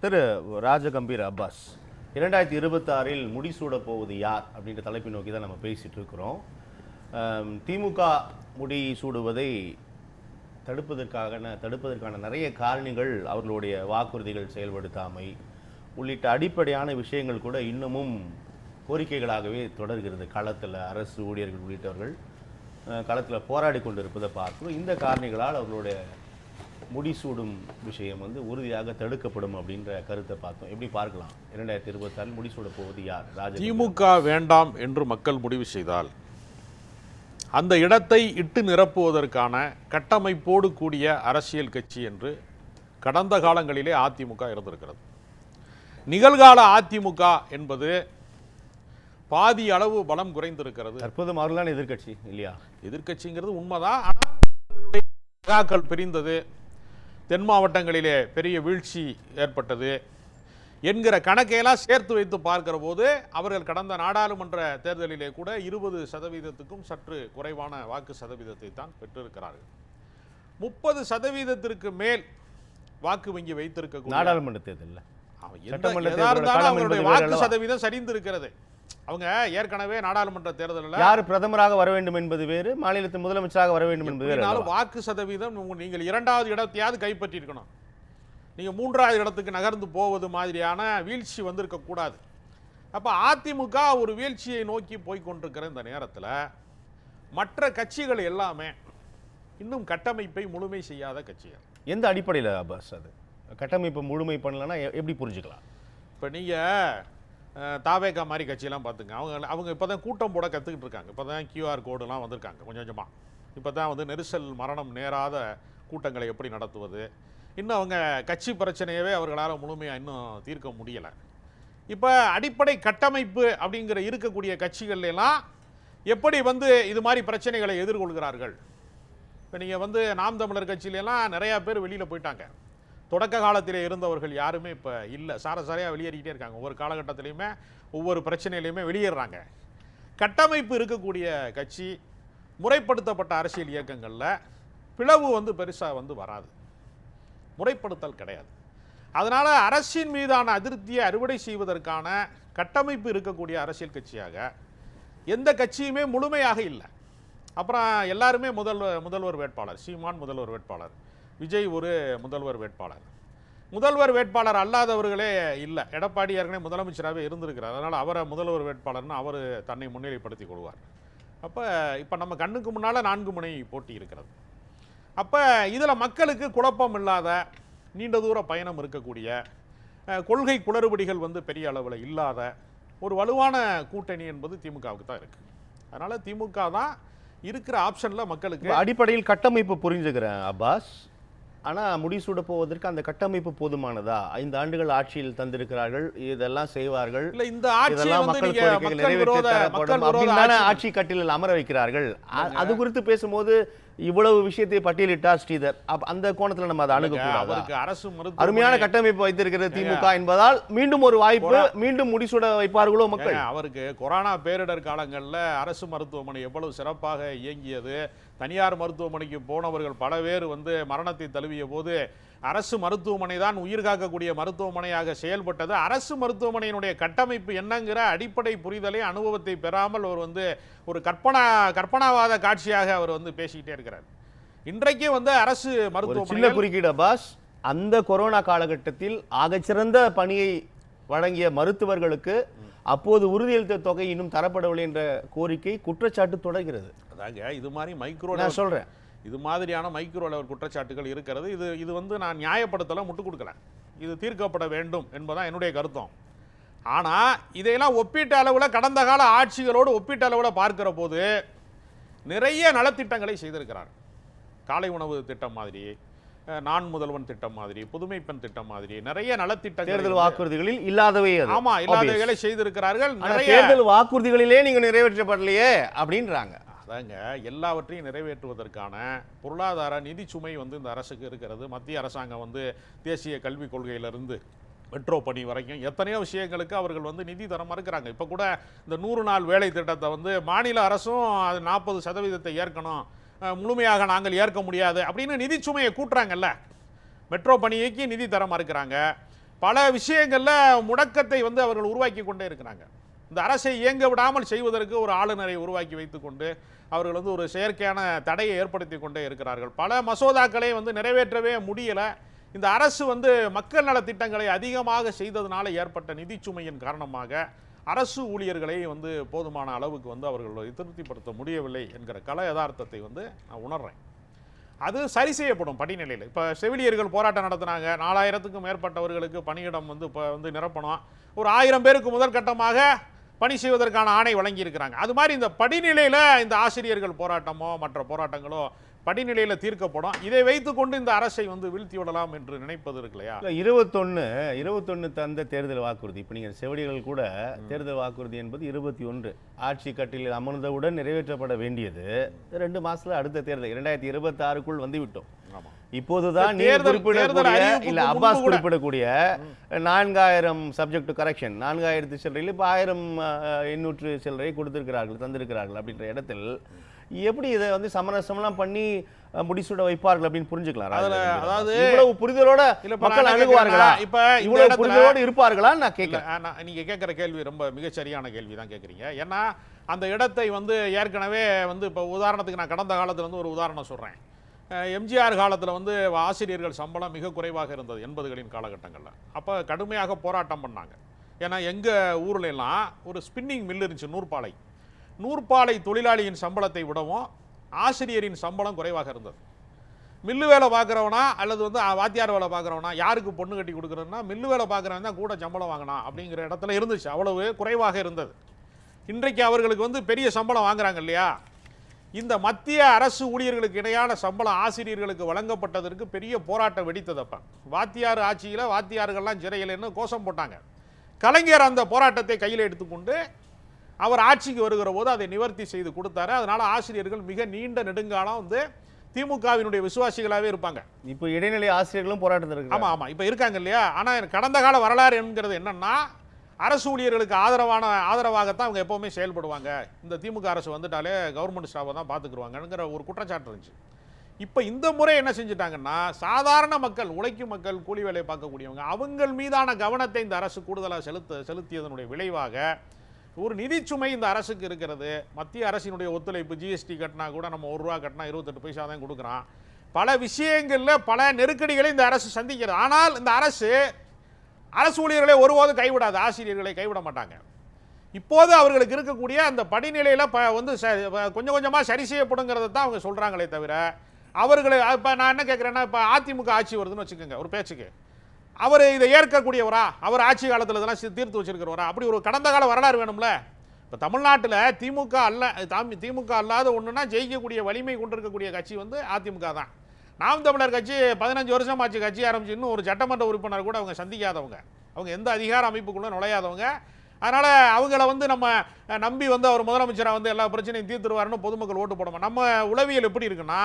திரு ராஜகம்பீர் Abbas, 2026 முடிசூட போவது யார் அப்படின்ற தலைப்பை நோக்கி தான் நம்ம பேசிட்டு இருக்கிறோம். திமுக முடி சூடுவதை தடுப்பதற்கான நிறைய காரணிகள், அவர்களுடைய வாக்குறுதிகள் செயல்படுத்தாமை உள்ளிட்ட அடிப்படையான விஷயங்கள் கூட இன்னமும் கோரிக்கைகளாகவே தொடர்கிறது. களத்தில் அரசு ஊழியர்கள் உள்ளிட்டவர்கள் களத்தில் போராடி கொண்டிருப்பதை பார்க்கிறோம். இந்த காரணிகளால் அவர்களுடைய முடிசூடும் விஷயம் உறுதியாக தடுக்கப்படும் அப்படின்ற கருத்தை பார்த்தோம். எப்படி பார்க்கலாம்? 2026 முடிசூட போவது யார்? திமுக வேண்டாம் என்று மக்கள் முடிவு செய்தால் அந்த இடத்தை இட்டு நிரப்புவதற்கான கட்டமைப்போடு கூடிய அரசியல் கட்சி என்று கடந்த காலங்களிலே அதிமுக இருந்திருக்கிறது. நிகழ்கால அதிமுக என்பது பாதி அளவு பலம் குறைந்திருக்கிறது. தற்போது மாறலான எதிர்கட்சி இல்லையா? எதிர்கட்சிங்கிறது உண்மைதான். ஆனால் பிரிந்தது, தென் மாவட்டங்களிலே பெரிய வீழ்ச்சி ஏற்பட்டது என்கிற கணக்கையெல்லாம் சேர்த்து வைத்து பார்க்கிற போது அவர்கள் கடந்த நாடாளுமன்ற தேர்தலிலே கூட 20% சற்று குறைவான வாக்கு சதவீதத்தை தான் பெற்றிருக்கிறார்கள். 30% மேல் வாக்கு வங்கி வைத்திருக்க நாடாளுமன்ற தேர்தலில் அவங்களுடைய வாக்கு சதவீதம் சரிந்திருக்கிறது. அவங்க ஏற்கனவே நாடாளுமன்ற தேர்தலில் யார் பிரதமராக வர வேண்டும் என்பது வேறு, மாநிலத்தின் முதலமைச்சராக வர வேண்டும் என்பது வேறு. வாக்கு சதவீதம் நீங்கள் 2வது இடத்தையாவது கைப்பற்றி இருக்கணும். நீங்கள் 3வது இடத்துக்கு நகர்ந்து போவது மாதிரியான வீழ்ச்சி வந்திருக்கக்கூடாது. அப்போ அதிமுக ஒரு வீழ்ச்சியை நோக்கி போய்கொண்டிருக்கிற இந்த நேரத்தில் மற்ற கட்சிகள் எல்லாமே இன்னும் கட்டமைப்பை முழுமை செய்யாத கட்சிகள். எந்த அடிப்படையில் அப்பாஸ் அது கட்டமைப்பை முழுமை பண்ணலன்னா எப்படி புரிஞ்சுக்கலாம்? இப்போ நீங்கள் தாவேகா மாதிரி கட்சியெல்லாம் பார்த்துங்க. அவங்க இப்போ தான் கூட்டம் போட கற்றுக்கிட்டு இருக்காங்க. இப்போ தான் QR கோடுலாம் வந்திருக்காங்க கொஞ்சம் கொஞ்சமாக. இப்போ தான் நெரிசல் மரணம் நேராத கூட்டங்களை எப்படி நடத்துவது, இன்னும் அவங்க கட்சி பிரச்சனையவே அவர்களால் முழுமையாக இன்னும் தீர்க்க முடியலை. இப்போ அடிப்படை கட்டமைப்பு அப்படிங்கிற இருக்கக்கூடிய கட்சிகள்லாம் எப்படி இது மாதிரி பிரச்சனைகளை எதிர்கொள்கிறார்கள்? இப்போ நீங்கள் நாம் தமிழர் கட்சியிலலாம் நிறையா பேர் வெளியில் போயிட்டாங்க. தொடக்க காலத்திலே இருந்தவர்கள் யாருமே இப்போ இல்லை, சாரையாக வெளியேறிக்கிட்டே இருக்காங்க. ஒவ்வொரு காலகட்டத்திலையுமே ஒவ்வொரு பிரச்சனையிலையுமே வெளியேறாங்க. கட்டமைப்பு இருக்கக்கூடிய கட்சி, முறைப்படுத்தப்பட்ட அரசியல் இயக்கங்களில் பிளவு பெருசாக வராது, முறைப்படுத்தல் கிடையாது. அதனால் அரசின் மீதான அதிருப்தியை அறுவடை செய்வதற்கான கட்டமைப்பு இருக்கக்கூடிய அரசியல் கட்சியாக எந்த கட்சியுமே முழுமையாக இல்லை. அப்புறம் எல்லாருமே முதல்வர் வேட்பாளர், சீமான் முதல்வர் வேட்பாளர், விஜய் ஒரு முதல்வர் வேட்பாளர். முதல்வர் வேட்பாளர் அல்லாதவர்களே இல்லை. எடப்பாடி ஏற்கனவே முதலமைச்சராகவே இருந்திருக்கிறார். அதனால் அவரை முதல்வர் வேட்பாளர்னு அவர் தன்னை முன்னிலைப்படுத்திக் கொள்வார். அப்போ இப்போ நம்ம கண்ணுக்கு முன்னால் 4 முனை போட்டி இருக்கிறது. அப்போ இதில் மக்களுக்கு குழப்பம் இல்லாத, நீண்ட தூர பயணம் இருக்கக்கூடிய, கொள்கை குளறுபடிகள் பெரிய அளவில் இல்லாத ஒரு வலுவான கூட்டணி என்பது திமுகவுக்கு தான் இருக்குது. அதனால் திமுக தான் இருக்கிற ஆப்ஷனில் மக்களுக்கு. அடிப்படையில் கட்டமைப்பு புரிஞ்சுக்கிறேன் அப்பாஸ். ஆனால் முடிசூட போவதற்கு அந்த கட்டமைப்பு போதுமானதா? 5 ஆண்டுகள் ஆட்சியில் தந்திருக்கிறார்கள், இதெல்லாம் செய்வார்கள், இல்லை இந்த ஆட்சியை மக்கள் கோரிக்கைகள் நிறைவேற்ற ஆட்சி கட்டிலில் அமர வைக்கிறார்கள். அது குறித்து பேசும்போது இவ்வளவு விஷயத்தை பட்டியலிட்டா ஸ்ரீதர், அந்த கோணத்தில் நம்ம அதை அணுகக்கூடாது. அரசு அருமையான கட்டமைப்பு வைத்திருக்கிறது திமுக என்பதால் மீண்டும் ஒரு வாய்ப்பு, மீண்டும் முடிசூட வைப்பார்களோ மக்கள்? அவருக்கு கொரோனா பேரிடர் காலங்களில் அரசு மருத்துவமனை எவ்வளவு சிறப்பாக இயங்கியது, தனியார் மருத்துவமனைக்கு போனவர்கள் பல பேர் மரணத்தை தழுவிய போது அரசு மருத்துவமனை தான் உயிர் காக்கக்கூடிய மருத்துவமனையாக செயல்பட்டது. அரசு மருத்துவமனையினுடைய கட்டமைப்பு என்னங்கிற அடிப்படை புரிதலை, அனுபவத்தை பெறாமல் அவர் ஒரு கற்பனாவாத காட்சியாக அவர் பேசிக்கிட்டே இருக்கிறார். இன்றைக்கு அரசு மருத்துவமனை சின்ன குறுக்கீடு பாஸ், அந்த கொரோனா காலகட்டத்தில் ஆகச்சிறந்த பணியை வழங்கிய மருத்துவர்களுக்கு அப்போது உறுதியளித்த தொகை இன்னும் தரப்படவில்லை என்ற கோரிக்கை, குற்றச்சாட்டு தொடர்கிறது. அதாங்க இது மாதிரி மைக்ரோ நான் சொல்றேன், இது மாதிரியான மைக்ரோ லெவல் குற்றச்சாட்டுகள் இருக்கிறது. இது நான் நியாயப்படுத்தலாம், முட்டுக் கொடுக்கல. இது தீர்க்கப்பட வேண்டும் என்பதான் என்னுடைய கருத்தம். ஆனால் இதையெல்லாம் ஒப்பீட்டு அளவில் கடந்த கால ஆட்சிகளோடு ஒப்பீட்டு அளவில் பார்க்கிற போது நிறைய நலத்திட்டங்களை செய்திருக்கிறார். காலை உணவு திட்டம் மாதிரி, நான் முதல்வன் திட்டம் மாதிரி, புதுமை பெண் திட்டம் மாதிரி நிறைய நலத்திட்டங்கள் தேர்தல் வாக்குறுதிகளில் இல்லாதவை. ஆமா, இல்லாதவைகளை செய்திருக்கிறார்கள். தேர்தல் வாக்குறுதிகளிலே நீங்க நிறைவேற்றப்படலையே அப்படின்றாங்க. அதாங்க, எல்லாவற்றையும் நிறைவேற்றுவதற்கான பொருளாதார நிதி சுமை இந்த அரசுக்கு இருக்கிறது. மத்திய அரசாங்கம் தேசிய கல்விக் கொள்கையிலிருந்து மெட்ரோ பணி வரைக்கும் எத்தனையோ விஷயங்களுக்கு அவர்கள் நிதி தர மறுக்கிறாங்க. இப்போ கூட இந்த 100 நாள் வேலை திட்டத்தை மாநில அரசும் அது 40% ஏற்கணும், முழுமையாக நாங்கள் ஏற்க முடியாது அப்படின்னு நிதி சுமையை கூட்டுறாங்கல்ல. மெட்ரோ பணிக்கு நிதி தர மறுக்கிறாங்க. பல விஷயங்களில் முடக்கத்தை வந்து அவர்கள் உருவாக்கி கொண்டே இருக்கிறாங்க. இந்த அரசை இயங்க விடாமல் செய்வதற்கு ஒரு ஆளுநரை உருவாக்கி வைத்துக்கொண்டு அவர்கள் வந்து ஒரு செயற்கையான தடையை ஏற்படுத்தி கொண்டே இருக்கிறார்கள். பல மசோதாக்களை வந்து நிறைவேற்றவே முடியலை. இந்த அரசு வந்து மக்கள் நல திட்டங்களை அதிகமாக செய்ததுனால ஏற்பட்ட நிதிச்சுமையின் காரணமாக அரசு ஊழியர்களை வந்து போதுமான அளவுக்கு வந்து அவர்கள் திருப்திப்படுத்த முடியவில்லை என்கிற கள யதார்த்தத்தை வந்து நான் உணர்றேன். அது சரி செய்யப்படும் படிநிலையில். இப்போ செவிலியர்கள் போராட்டம் நடத்துனாங்க, 4000க்கும் மேற்பட்டவர்களுக்கு பணியிடம் வந்து இப்போ வந்து நிரப்பணும், ஒரு 1000 பேருக்கு முதல் கட்டமாக பணி செய்வதற்கான ஆணை வழங்கி இருக்கிறாங்க. அது மாதிரி இந்த படிநிலையில் இந்த ஆசிரியர்கள் போராட்டமோ மற்ற போராட்டங்களோ படிநிலையில் தீர்க்கப்படும். இதை வைத்துக்கொண்டு இந்த அரசை வந்து வீழ்த்தி விடலாம் என்று நினைப்பது இருக்கு இல்லையா? 21 தந்த தேர்தல் வாக்குறுதி. இப்போ நீங்கள் செவிலியர்கள் கூட தேர்தல் வாக்குறுதி என்பது 21 ஆட்சி கட்டிலில் அமர்ந்தவுடன் நிறைவேற்றப்பட வேண்டியது 2 மாசத்துல அடுத்த தேர்தல் 2026க்குள் வந்து விட்டோம். இப்போதுதான் நீர் குறிப்பிடக்கூடிய இல்ல அப்பாஸ் குறிப்பிடக்கூடிய 4000 சப்ஜெக்ட் டு கரெக்ஷன் 4000 சில்லறையில் இப்போ 1800 சில்லறை கொடுத்திருக்கிறார்கள், தந்திருக்கிறார்கள் அப்படின்ற இடத்தில் எப்படி இதை வந்து சமரசம்லாம் பண்ணி முடிசூட வைப்பார்கள் அப்படின்னு புரிஞ்சுக்கலாம். அதாவது இவ்வளவு புரிதலோட மக்கள் அணுகுவார்களா, இப்ப இவ்வளவு புரிதலோடு இருப்பார்களா? நான் கேட்கிறேன். நீங்க கேட்கிற கேள்வி ரொம்ப மிகச்சரியான கேள்வி தான் கேட்குறீங்க. ஏன்னா அந்த இடத்தை வந்து ஏற்கனவே வந்து இப்போ உதாரணத்துக்கு நான் கடந்த காலத்தில் வந்து ஒரு உதாரணம் சொல்றேன். எம்ஜிஆர் காலத்தில் வந்து ஆசிரியர்கள் சம்பளம் மிக குறைவாக இருந்தது 80களின் காலகட்டங்களில். அப்போ கடுமையாக போராட்டம் பண்ணாங்க. ஏன்னா எங்கள் ஊர்ல எல்லாம் ஒரு ஸ்பின்னிங் மில் இருந்துச்சு, நூற்பாலை தொழிலாளியின் சம்பளத்தை விடவும் ஆசிரியரின் சம்பளம் குறைவாக இருந்தது. மில்லு வேலை பார்க்குறவனா அல்லது வந்து வாத்தியார் வேலை பார்க்குறவனா, யாருக்கு பொண்ணு கட்டி கொடுக்குறதுனா மில்லு வேலை பார்க்குறவன் தான் கூட சம்பளம் வாங்கினா அப்படிங்கிற இடத்துல இருந்துச்சு. அவ்வளவு குறைவாக இருந்தது. இன்றைக்கு அவர்களுக்கு வந்து பெரிய சம்பளம் வாங்குறாங்க இல்லையா? இந்த மத்திய அரசு ஊழியர்களுக்கு இணையான சம்பளம் ஆசிரியர்களுக்கு வழங்கப்பட்டதற்கு பெரிய போராட்டம் வெடித்ததப்ப. வாத்தியார் ஆட்சியில் வாத்தியார்கள்லாம் சிறையில்னு கோஷம் போட்டாங்க. கலைஞர் அந்த போராட்டத்தை கையில் எடுத்துக்கொண்டு அவர் ஆட்சிக்கு வருகிற போது அதை நிவர்த்தி செய்து கொடுத்தாரு. அதனால ஆசிரியர்கள் மிக நீண்ட நெடுங்காலம் வந்து திமுகவினுடைய விசுவாசிகளாகவே இருப்பாங்க. இப்போ இடைநிலை ஆசிரியர்களும் போராட்டத்தில் இருக்கு. ஆமா இப்போ இருக்காங்க இல்லையா? ஆனால் கடந்த கால வரலாறு என்கிறது என்னன்னா, அரசு ஊழியர்களுக்கு ஆதரவாகத்தான் அவங்க எப்பவுமே செயல்படுவாங்க. இந்த திமுக அரசு வந்துட்டாலே கவர்மெண்ட் ஸ்டாஃபை தான் பார்த்துக்குருவாங்கங்கிற ஒரு குற்றச்சாட்டு இருந்துச்சு. இப்போ இந்த முறை என்ன செஞ்சுட்டாங்கன்னா, சாதாரண மக்கள், உழைக்கும் மக்கள், கூலி வேலை பார்க்கக்கூடியவங்க, அவங்கள் மீதான கவனத்தை இந்த அரசு கூடுதலாக செலுத்தியதனுடைய விளைவாக ஒரு நிதிச்சுமை இந்த அரசுக்கு இருக்கிறது. மத்திய அரசினுடைய ஒத்துழைப்பு, ஜிஎஸ்டி கட்டினா கூட நம்ம 1 ரூபா கட்டினா 28 பைசா தான் கொடுக்குறான். பல விஷயங்களில் பல நெருக்கடிகளை இந்த அரசு சந்திக்கிறது. ஆனால் இந்த அரசு ஊழியர்களை ஒருபோதும் கைவிடாது, ஆசிரியர்களை கைவிட மாட்டாங்க. இப்போது அவர்களுக்கு இருக்கக்கூடிய அந்த படிநிலையில் வந்து கொஞ்சம் கொஞ்சமாக சரி செய்யப்படுங்கிறத தான் அவங்க சொல்கிறாங்களே தவிர, அவர்களை இப்போ நான் என்ன கேட்குறேன்னா, இப்போ அதிமுக ஆட்சி வருதுன்னு வச்சுக்கோங்க ஒரு பேச்சுக்கு, அவர் இதை ஏற்கக்கூடியவரா? அவர் ஆட்சி காலத்தில் இதெல்லாம் தீர்த்து வச்சிருக்கிறவரா? அப்படி ஒரு கடந்த கால வரலாறு வேணும்ல. இப்போ தமிழ்நாட்டில் திமுக அல்லாத ஒன்றுனா ஜெயிக்கக்கூடிய வலிமை கொண்டிருக்கக்கூடிய கட்சி வந்து அதிமுக தான். நாம் தமிழர் கட்சி 15 வருஷம் ஆச்சு கட்சி ஆரம்பிச்சு, இன்னும் ஒரு சட்டமன்ற உறுப்பினர் கூட அவங்க சந்திக்காதவங்க, அவங்க எந்த அதிகார அமைப்புக்குள்ள நுழையாதவங்க. அதனால அவங்கள வந்து நம்ம நம்பி வந்து அவர் முதலமைச்சராக வந்து எல்லா பிரச்சனையும் தீர்த்துருவாருன்னு பொதுமக்கள் ஓட்டு போடுவோம். நம்ம உளவியல் எப்படி இருக்குன்னா,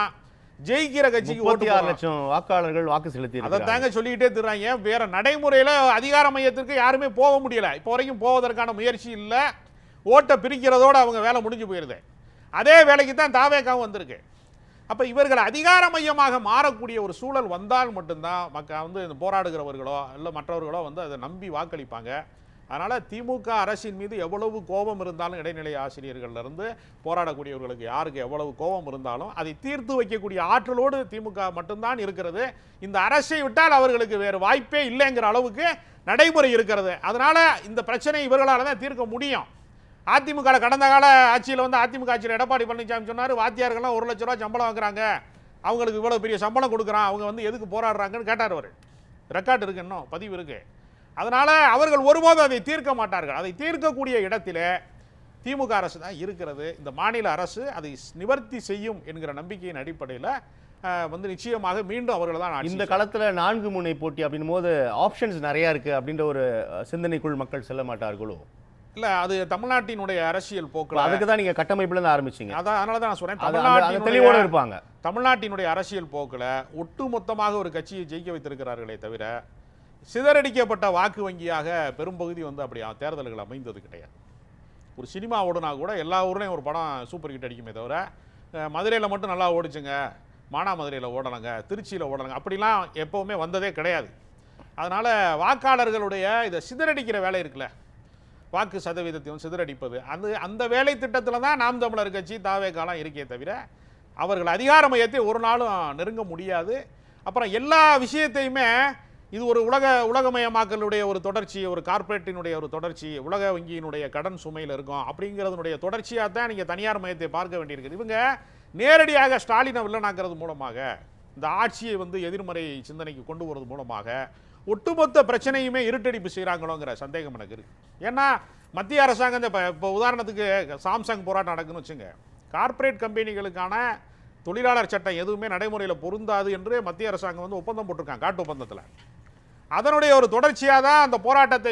ஜெயிக்கிற கட்சிக்கு 36 லட்சம் வாக்காளர்கள் வாக்கு செலுத்தி அதை தாங்க சொல்லிக்கிட்டே தர்றாங்க. வேற நடைமுறையில் அதிகார மையத்திற்கு யாருமே போக முடியல. இப்போ வரைக்கும் போவதற்கான முயற்சி இல்லை. ஓட்டை பிரிக்கிறதோடு அவங்க வேலை முடிஞ்சு போயிருது. அதே வேலைக்கு தான் தாவேகாவும் வந்திருக்கு. அப்போ இவர்கள் அதிகார மையமாக மாறக்கூடிய ஒரு சூழல் வந்தால் மட்டும்தான் மக்கள் வந்து இந்த போராடுகிறவர்களோ இல்லை மற்றவர்களோ வந்து அதை நம்பி வாக்களிப்பாங்க. அதனால் திமுக அரசின் மீது எவ்வளவு கோபம் இருந்தாலும், இடைநிலை ஆசிரியர்களிலிருந்து போராடக்கூடியவர்களுக்கு யாருக்கு எவ்வளவு கோபம் இருந்தாலும் அதை தீர்த்து வைக்கக்கூடிய ஆற்றலோடு திமுக மட்டும்தான் இருக்கிறது. இந்த அரசை விட்டால் அவர்களுக்கு வேறு வாய்ப்பே இல்லைங்கிற அளவுக்கு நடைமுறை இருக்கிறது. அதனால் இந்த பிரச்சனை இவர்களால் தான் தீர்க்க முடியும். அதிமுக கடந்த கால ஆட்சியில் வந்து அதிமுக ஆட்சியில் எடப்பாடி பழனிசாமி சொன்னார், வாத்தியார்கள்லாம் 1 லட்ச ரூபா சம்பளம் வாங்குறாங்க, அவங்களுக்கு இவ்வளோ பெரிய சம்பளம் கொடுக்குறான், அவங்க வந்து எதுக்கு போராடுறாங்கன்னு கேட்டார். அவர் ரெக்கார்டு இருக்கு, இன்னும் பதிவு இருக்கு. அதனால் அவர்கள் ஒருபோதும் அதை தீர்க்க மாட்டார்கள். அதை தீர்க்கக்கூடிய இடத்துல திமுக அரசு தான் இருக்கிறது. இந்த மாநில அரசு அதை நிவர்த்தி செய்யும் என்கிற நம்பிக்கையின் அடிப்படையில் வந்து நிச்சயமாக மீண்டும் அவர்கள் தான். இந்த காலத்தில் 4 முனை போட்டி அப்படின் போது ஆப்ஷன்ஸ் நிறையா இருக்குது அப்படின்ற ஒரு சிந்தனைக்குள் மக்கள் செல்ல மாட்டார்களோ? இல்லை, அது தமிழ்நாட்டினுடைய அரசியல் போக்கு. அதுக்கு தான் நீங்கள் கட்டமைப்புல ஆரம்பிச்சிங்க. அதனால தான் நான் சொல்கிறேன், தெளிவோடு இருப்பாங்க. தமிழ்நாட்டினுடைய அரசியல் போக்கில் ஒட்டு மொத்தமாக ஒரு கட்சியை ஜெயிக்க வைத்திருக்கிறார்களே தவிர, சிதறடிக்கப்பட்ட வாக்கு வங்கியாக பெரும்பகுதி வந்து அப்படி தேர்தல்கள் அமைந்தது கிடையாது. ஒரு சினிமா ஓடுனா கூட எல்லா ஊர்லேயும் ஒரு படம் சூப்பர் ஹிட் அடிக்குமே தவிர, மதுரையில் மட்டும் நல்லா ஓடிச்சுங்க, மானாமதுரையில் ஓடலைங்க, திருச்சியில் ஓடலைங்க, அப்படிலாம் எப்போவுமே வந்ததே கிடையாது. அதனால் வாக்காளர்களுடைய இதை சிதறடிக்கிற வேலை இருக்குல்ல, வாக்கு சதவீதத்தையும் சிதறடிப்பது, அந்த வேலை திட்டத்தில் தான் நாம் தமிழர் கட்சி தாவேகாலாம் இருக்கே தவிர அவர்கள் அதிகார மையத்தை ஒரு நாளும் நெருங்க முடியாது. அப்புறம் எல்லா விஷயத்தையுமே இது ஒரு உலகமயமாக்கலுடைய ஒரு தொடர்ச்சி, ஒரு கார்ப்பரேட்டினுடைய ஒரு தொடர்ச்சி, உலக வங்கியினுடைய கடன் சுமையில் இருக்கும் அப்படிங்கிறதுனுடைய தொடர்ச்சியாக தான் நீங்கள் தனியார் மையத்தை பார்க்க வேண்டியிருக்குது. இவங்க நேரடியாக ஸ்டாலினை வில்லனாக்குறது மூலமாக, இந்த ஆட்சியை எதிர்மறை சிந்தனைக்கு கொண்டு வருவது மூலமாக ஒட்டுமொத்த பிரச்சனையுமே இருட்டடிப்பு செய்கிறாங்களோங்கிற சந்தேகம் எனக்கு இருக்குது. ஏன்னா மத்திய அரசாங்கம் இப்போ உதாரணத்துக்கு சாம்சங் போராட்டம் நடக்குன்னு வச்சுங்க, கார்ப்பரேட் கம்பெனிகளுக்கான தொழிலாளர் சட்டம் எதுவுமே நடைமுறையில் பொருந்தாது என்று மத்திய அரசாங்கம் ஒப்பந்தம் போட்டிருக்காங்க, காட்டு ஒப்பந்தத்தில். அதனுடைய ஒரு தொடர்ச்சியாக தான் அந்த போராட்டத்தை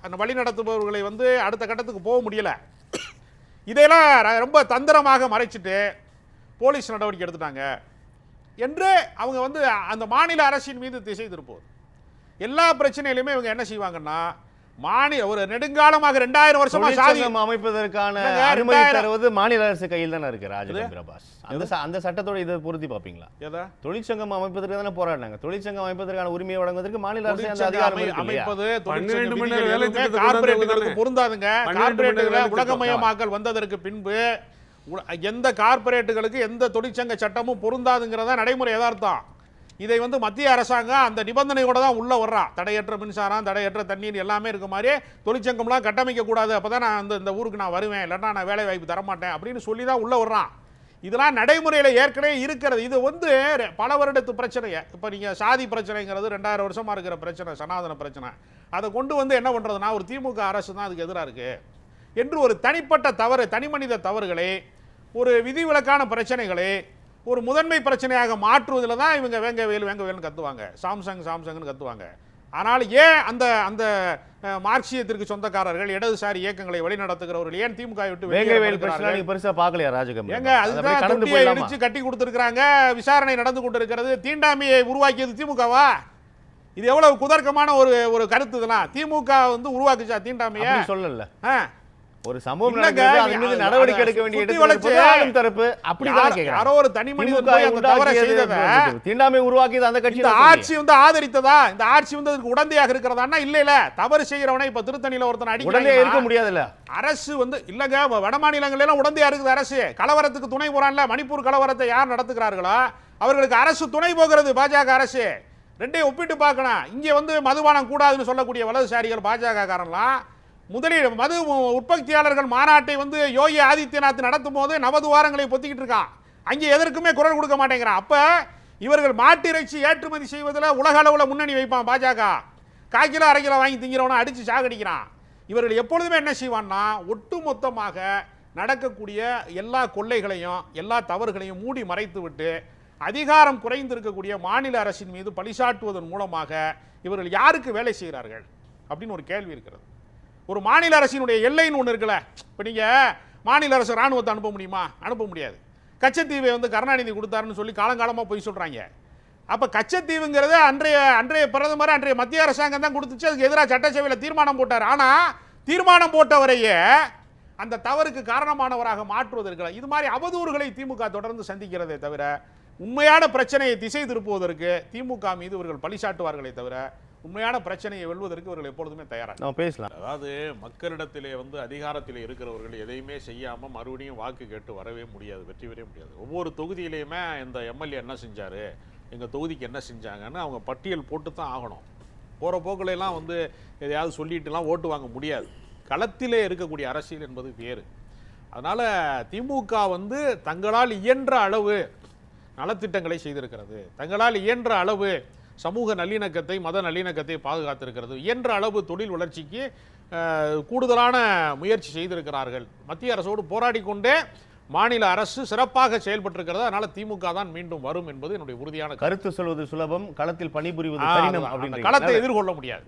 அந்த வழிநடத்துபவர்களை அடுத்த கட்டத்துக்கு போக முடியலை. இதையெல்லாம் ரொம்ப தந்திரமாக மறைச்சிட்டு போலீஸ் நடவடிக்கை எடுத்துட்டாங்க என்று அவங்க அந்த மாநில அரசின் மீது திசை திருப்புவது. எல்லா பிரச்சனையிலுமே இவங்க என்ன செய்வாங்கன்னா, ஒரு நெடுங்காலமாக 2000 வருஷமா சாதி அமைப்பதற்கான அனுமதி தருவது மாநில அரசு கையில் தானே இருக்கு. ராஜேந்திர பாஸ் அந்த சட்டத்தோட இதை பொருத்தி பாப்பீங்களா? தொழிற்சங்கம் அமைப்பதற்கு தானே போராடினாங்க. தொழிற்சங்கம் அமைப்பதற்கான உரிமையை வழங்குவதற்கு மாநில அரசு அந்த அதிகாரம் அமைப்பது கார்ப்பரேட்டுகளுக்கு பொருந்தாதுங்க. கார்ப்பரேட்டுகளை உலகமயமாக்கல் வந்ததற்கு பின்பு எந்த கார்ப்பரேட்டுகளுக்கு எந்த தொழிற்சங்க சட்டமும் பொருந்தாதுங்கிறதா நடைமுறை யதார்த்தம். இதை மத்திய அரசாங்கம் அந்த நிபந்தனையோட தான் உள்ள வர்றா. தடையற்ற மின்சாரம், தடையற்ற தண்ணீர் எல்லாமே இருக்க மாதிரி தொழிற்சங்கம்லாம் கட்டமைக்க கூடாது, அப்பதான் நான் இந்த ஊருக்கு நான் வருவேன், இல்லைன்னா நான் வேலை வாய்ப்பு தரமாட்டேன் அப்படின்னு சொல்லி தான் உள்ள வர்றான். இதெல்லாம் நடைமுறையில் ஏற்கனவே இருக்கிறது. இது பல வருடத்து பிரச்சனையை. இப்போ நீங்கள் சாதி பிரச்சனைங்கிறது 2000 வருஷமா இருக்கிற பிரச்சனை, சனாதன பிரச்சனை. அதை கொண்டு என்ன பண்ணுறதுனா ஒரு திமுக அரசு தான் அதுக்கு எதிராக இருக்கு என்று ஒரு தனிப்பட்ட தவறு, தனிமனித தவறுகளை, ஒரு விதிவிலக்கான பிரச்சனைகளை ஒரு முதன்மை பிரச்சனையாக மாற்றுவதில் தான் இவங்க வேங்க வேலுன்னு கத்துவாங்க, சாம்சங்னு கத்துவாங்க. ஆனால் ஏன் அந்த மார்க்சியத்திற்கு சொந்தக்காரர்கள், இடதுசாரி இயக்கங்களை வழிநடத்துகிறவர்கள் ஏன் திமுக விட்டு பெருசா பார்க்கலையா ராஜகம்? எங்க அதுதான் இடிச்சு கட்டி கொடுத்திருக்காங்க, விசாரணை நடந்து கொண்டிருக்கிறது. தீண்டாமையை உருவாக்கியது திமுகவா? இது எவ்வளவு குதர்க்கமான ஒரு கருத்து. இதெல்லாம் திமுக உருவாக்குச்சா தீண்டாமையை? சொல்லல. ஒரு சம்பவம் நடக்குது, அதன் மீது நடவடிக்கை எடுக்க வேண்டிய ஆளும் தரப்பு அப்படிதான் கேக்குறாங்க. யாரோ ஒரு தனி மனிதன் போய் அந்த தவறை செய்தத தீண்டாமை உருவாக்கியது அந்த கட்சி. ஆட்சி ஆதரித்ததா? இந்த ஆட்சி அதுக்கு உடந்தையாக இருக்கிறதான்னா இல்ல. தவறு செய்யறவனை இப்ப திருத்தணியில ஒருத்தன் அடிக்க இருக்க முடியாதுல்ல. அரசு இல்லங்க, வட மாநிலங்கள் எல்லாம் உடந்தையா இருக்குது அரசு. கலவரத்துக்கு துணை போறான்ல, மணிப்பூர் கலவரத்தை யார் நடத்துகிறார்களோ அவர்களுக்கு அரசு துணை போகிறது பாஜக அரசு. ரெண்டையும் ஒப்பிட்டு பார்க்கணும். இங்க மதுபானம் கூடாதுன்னு சொல்லக்கூடிய வலதுசாரிகள் பாஜக காரன்லாம் முதலீடு மது உற்பத்தியாளர்கள் மாநாட்டை யோகி ஆதித்யநாத் நடத்தும் போது நவதுவாரங்களை பொத்திக்கிட்டு இருக்கான். அங்கே எதற்குமே குரல் கொடுக்க மாட்டேங்கிறான். அப்ப இவர்கள் மாட்டிறைச்சி ஏற்றுமதி செய்வதில் உலக அளவில் முன்னணி வைப்பான் பாஜக. 1/4 கிலோ 1/2 கிலோ வாங்கி திங்கிறவனை அடிச்சு சாகடிக்கிறான். இவர்கள் எப்பொழுதுமே என்ன செய்வான்னா, ஒட்டு மொத்தமாக நடக்கக்கூடிய எல்லா கொள்ளைகளையும் எல்லா தவறுகளையும் மூடி மறைத்து விட்டு அதிகாரம் குறைந்திருக்கக்கூடிய மாநில அரசின் மீது பழிசாட்டுவதன் மூலமாக இவர்கள் யாருக்கு வேலை செய்கிறார்கள் அப்படின்னு ஒரு கேள்வி இருக்கிறது. ஒரு மாநில அரசினுடைய எல்லைன்னு ஒன்று இருக்குல்ல. இப்போ நீங்கள் மாநில அரசு ராணுவத்தை அனுப்ப முடியுமா? அனுப்ப முடியாது. கச்சத்தீவை கருணாநிதி கொடுத்தாருன்னு சொல்லி காலங்காலமாக போய் சொல்கிறாங்க. அப்போ கச்சத்தீவுங்கிறது அன்றைய பிரதமர், அன்றைய மத்திய அரசாங்கம் தான் கொடுத்துச்சு. அதுக்கு எதிராக சட்டசபையில் தீர்மானம் போட்டார். ஆனால் தீர்மானம் போட்டவரையே அந்த தவறுக்கு காரணமானவராக மாற்றுவதற்கு இது மாதிரி அவதூறுகளை திமுக தொடர்ந்து சந்திக்கிறதே தவிர உண்மையான பிரச்சனையை திசை திருப்புவதற்கு திமுக மீது இவர்கள் பழிசாட்டுவார்களே தவிர உண்மையான பிரச்சனையை வெல்வதற்கு இவர்கள் எப்பொழுதுமே தயாராக நம்ம பேசலாம். அதாவது மக்களிடத்திலே இருக்கிறவர்கள் எதையுமே செய்யாமல் மறுபடியும் வாக்கு கேட்டு வரவே முடியாது, வெற்றி பெறவே முடியாது. ஒவ்வொரு தொகுதியிலையுமே இந்த எம்எல்ஏ என்ன செஞ்சாரு, எங்கள் தொகுதிக்கு என்ன செஞ்சாங்கன்னு அவங்க பட்டியல் போட்டு தான் ஆகணும். போகிற போக்கிலெல்லாம் எதையாவது சொல்லிட்டுலாம் ஓட்டு வாங்க முடியாது. களத்திலே இருக்கக்கூடிய அரசியல் என்பது வேறு. அதனால் திமுக தங்களால் இயன்ற அளவு நலத்திட்டங்களை செய்திருக்கிறது, தங்களால் இயன்ற அளவு சமூக நல்லிணக்கத்தை, மத நல்லிணக்கத்தை பாதுகாத்திருக்கிறது, இயன்ற அளவு தொழில் வளர்ச்சிக்கு கூடுதலான முயற்சி செய்திருக்கிறார்கள். மத்திய அரசோடு போராடி கொண்டே மாநில அரசு சிறப்பாக செயல்பட்டிருக்கிறது. அதனால திமுக தான் மீண்டும் வரும் என்பது என்னுடைய உறுதியான கருத்து. சொல்வது சுலபம், களத்தில் பணிபுரிவது கடினம். களத்தை எதிர்கொள்ள முடியாது.